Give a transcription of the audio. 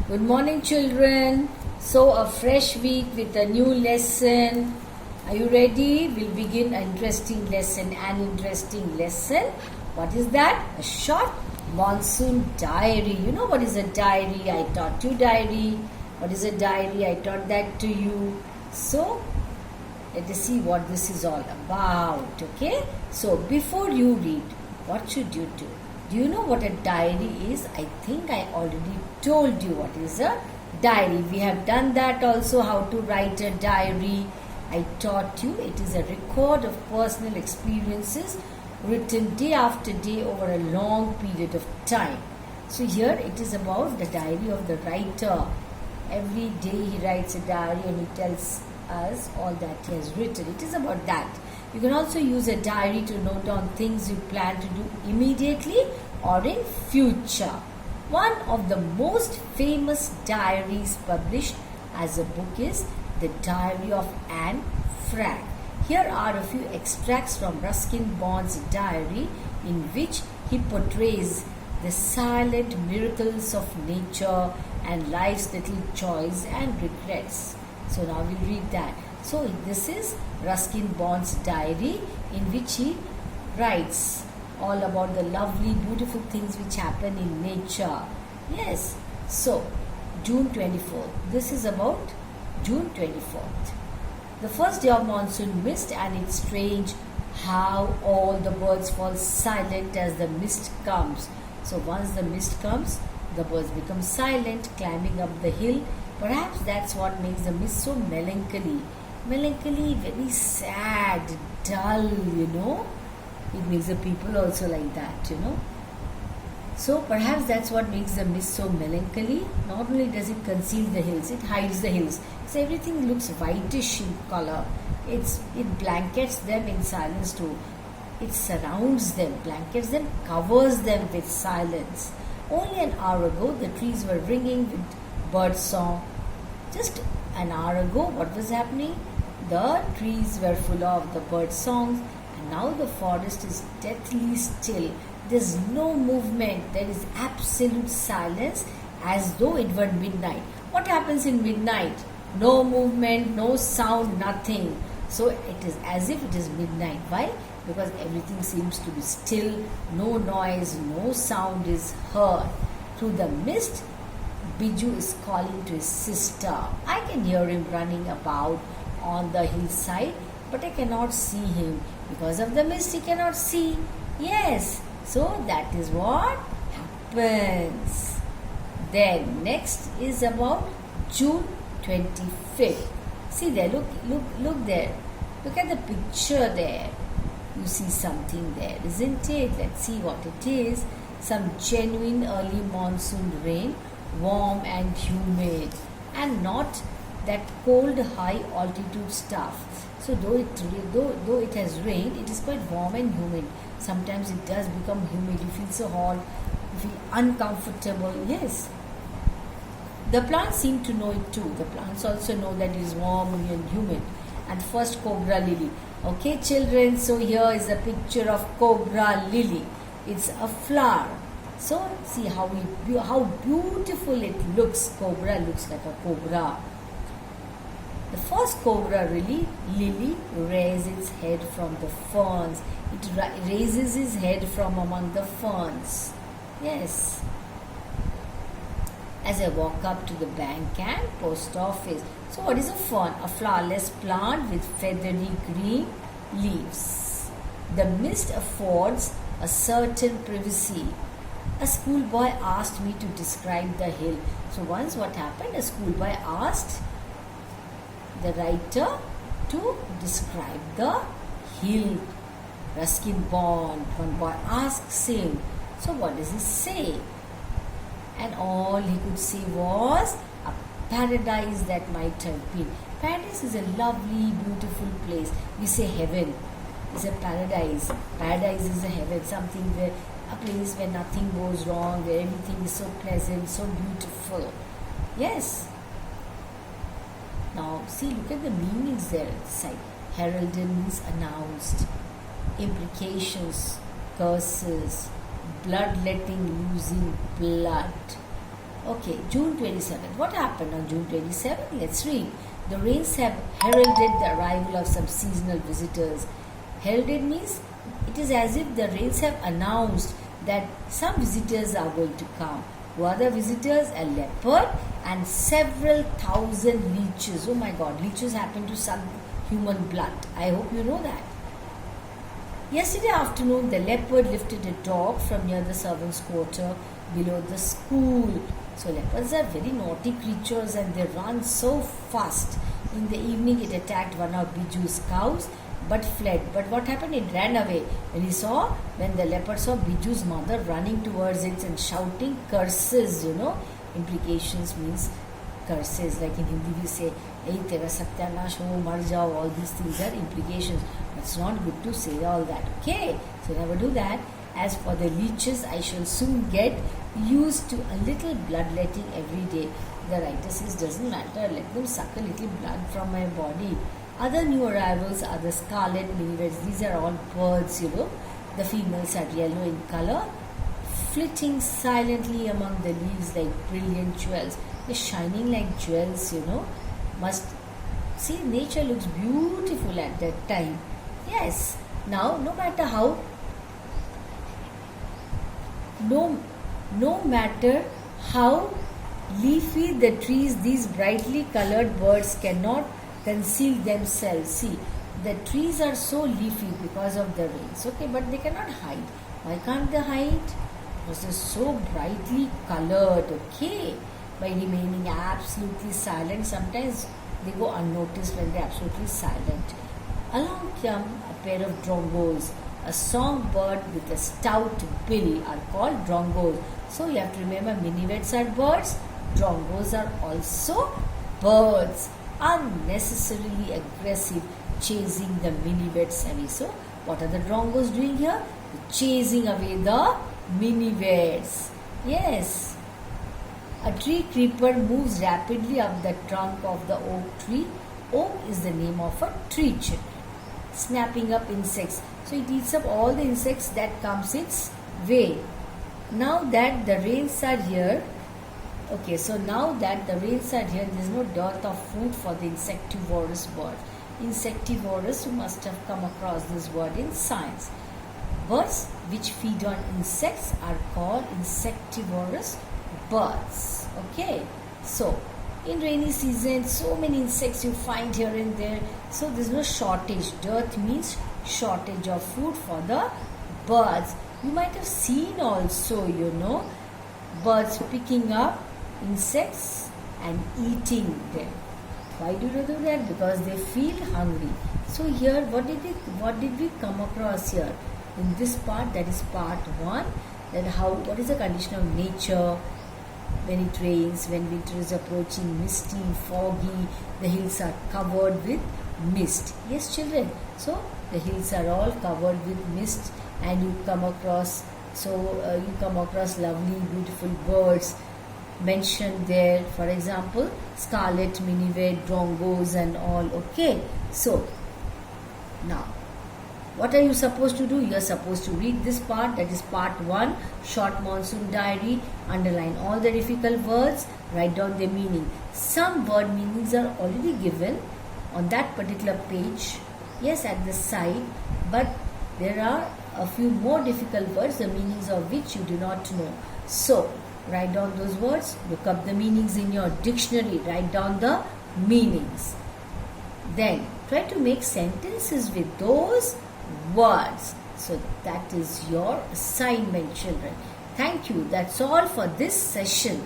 Good morning, children. So, a fresh week with a new lesson. Are you ready? We'll begin an interesting lesson. What is that? A short monsoon diary. You know what is a diary? I taught you diary. What is a diary? I taught that to you. So, let us see what this is all about. Okay? So, before you read, what should you do? Do you know what a diary is? I think I already told you what is a diary. We have done that also, how to write a diary. I taught you it is a record of personal experiences written day after day over a long period of time. So here it is about the diary of the writer. Every day he writes a diary and he tells us all that he has written. It is about that. You can also use a diary to note down things you plan to do immediately or in future. One of the most famous diaries published as a book is The Diary of Anne Frank. Here are a few extracts from Ruskin Bond's diary in which he portrays the silent miracles of nature and life's little joys and regrets. So now we'll read that. So this is Ruskin Bond's diary in which he writes all about the lovely, beautiful things which happen in nature. Yes. So June 24th. This is about June 24th. The first day of monsoon mist, and it's strange how all the birds fall silent as the mist comes. So once the mist comes, the birds become silent, climbing up the hill. Perhaps that's what makes the mist so melancholy. Melancholy, very sad, dull, It makes the people also like that, So perhaps that's what makes the mist so melancholy. Not only does it conceal the hills, it hides the hills. So everything looks whitish in color. It blankets them in silence too. It surrounds them, blankets them, covers them with silence. Only an hour ago, the trees were ringing with bird song. Just an hour ago, what was happening? The trees were full of the bird songs, and now the forest is deathly still. There's no movement. There is absolute silence, as though it were midnight. What happens in midnight? No movement, no sound, nothing. So it is as if it is midnight. Why? Because everything seems to be still. No noise, no sound is heard. Through the mist, Biju is calling to his sister. I can hear him running about on the hillside, but I cannot see him. Because of the mist, he cannot see. Yes, so that is what happens. Then next is about June 25th. See there, look there. Look at the picture there. You see something there, isn't it? Let's see what it is. Some genuine early monsoon rain, warm and humid, and not that cold high altitude stuff. So though it has rained, it is quite warm and humid. Sometimes it does become humid. You feel so hot, you feel uncomfortable. Yes. The plants seem to know it too. The plants also know that it is warm and humid. And first, cobra lily. Okay, children, so here is a picture of cobra lily. It's a flower. So see how beautiful it looks. Cobra looks like a cobra. The first cobra lily raises its head from the ferns. It raises its head from among the ferns. Yes. As I walk up to the bank and post office. So what is a fern? A flowerless plant with feathery green leaves. The mist affords a certain privacy. A schoolboy asked me to describe the hill. So once what happened? A schoolboy asked the writer to describe the hill. Ruskin Bond. One boy asks him. So what does he say? And all he could say was a paradise that might have been. Paradise is a lovely, beautiful place. We say heaven is a paradise. Paradise is a heaven, something where a place where nothing goes wrong, where everything is so pleasant, so beautiful. Yes. Now see, look at the meanings there at the side. Heralded means announced. Imprecations, curses, bloodletting, losing blood. Okay, June 27th. What happened on June 27th? Let's read. The rains have heralded the arrival of some seasonal visitors. Heralded means it is as if the rains have announced that some visitors are going to come. Who are the visitors? A leopard and several thousand leeches. Oh my God, leeches happen to suck human blood. I hope you know that. Yesterday afternoon, the leopard lifted a dog from near the servants' quarter below the school. So leopards are very naughty creatures and they run so fast. In the evening, it attacked one of Biju's cows but fled. But what happened? It ran away. When the leopard saw Biju's mother running towards it and shouting curses, implications means curses. Like in Hindi we say, "Hey, tera satyanash ho, mar jao." All these things are implications. It's not good to say all that. Okay, so never do that. As for the leeches, I shall soon get used to a little bloodletting every day. The writer says, doesn't matter, let them suck a little blood from my body. Other new arrivals are the scarlet minivets. These are all birds, The females are yellow in color, flitting silently among the leaves like brilliant jewels. They're shining like jewels, Must see, nature looks beautiful at that time. Yes. Now, no matter how leafy the trees, these brightly colored birds cannot conceal themselves. See, the trees are so leafy because of the rains, okay, but they cannot hide. Why can't they hide? Because they're so brightly colored, okay, by remaining absolutely silent. Sometimes they go unnoticed when they're absolutely silent. Along come a pair of drongos. A songbird with a stout bill are called drongos. So you have to remember, minivets are birds, drongos are also birds. Unnecessarily aggressive, chasing the minivets away. So what are the drongos doing here? They're chasing away the minivets. Yes. A tree creeper moves rapidly up the trunk of the oak tree. Oak is the name of a tree, snapping up insects. So it eats up all the insects that comes its way. Now that the rains are here, there is no dearth of food for the insectivorous bird. Insectivorous, you must have come across this word in science. Birds which feed on insects are called insectivorous birds. Okay, so in rainy season, so many insects you find here and there. So there's no shortage. Dearth means shortage of food for the birds. You might have seen also, birds picking up insects and eating them. Why do they do that? Because they feel hungry. So here, what did we come across here? In this part, that is part 1, what is the condition of nature when it rains, when winter is approaching, misty, foggy, the hills are covered with mist. Yes, children. So the hills are all covered with mist, and you come across lovely, beautiful birds mentioned there. For example, scarlet minivet, drongos, and all. Okay. So now, what are you supposed to do? You are supposed to read this part, that is part 1, short monsoon diary, underline all the difficult words, write down their meaning. Some word meanings are already given on that particular page, yes, at the side, but there are a few more difficult words, the meanings of which you do not know. So, write down those words, look up the meanings in your dictionary, write down the meanings. Then, try to make sentences with those words. So that is your assignment, children. Thank you. That's all for this session.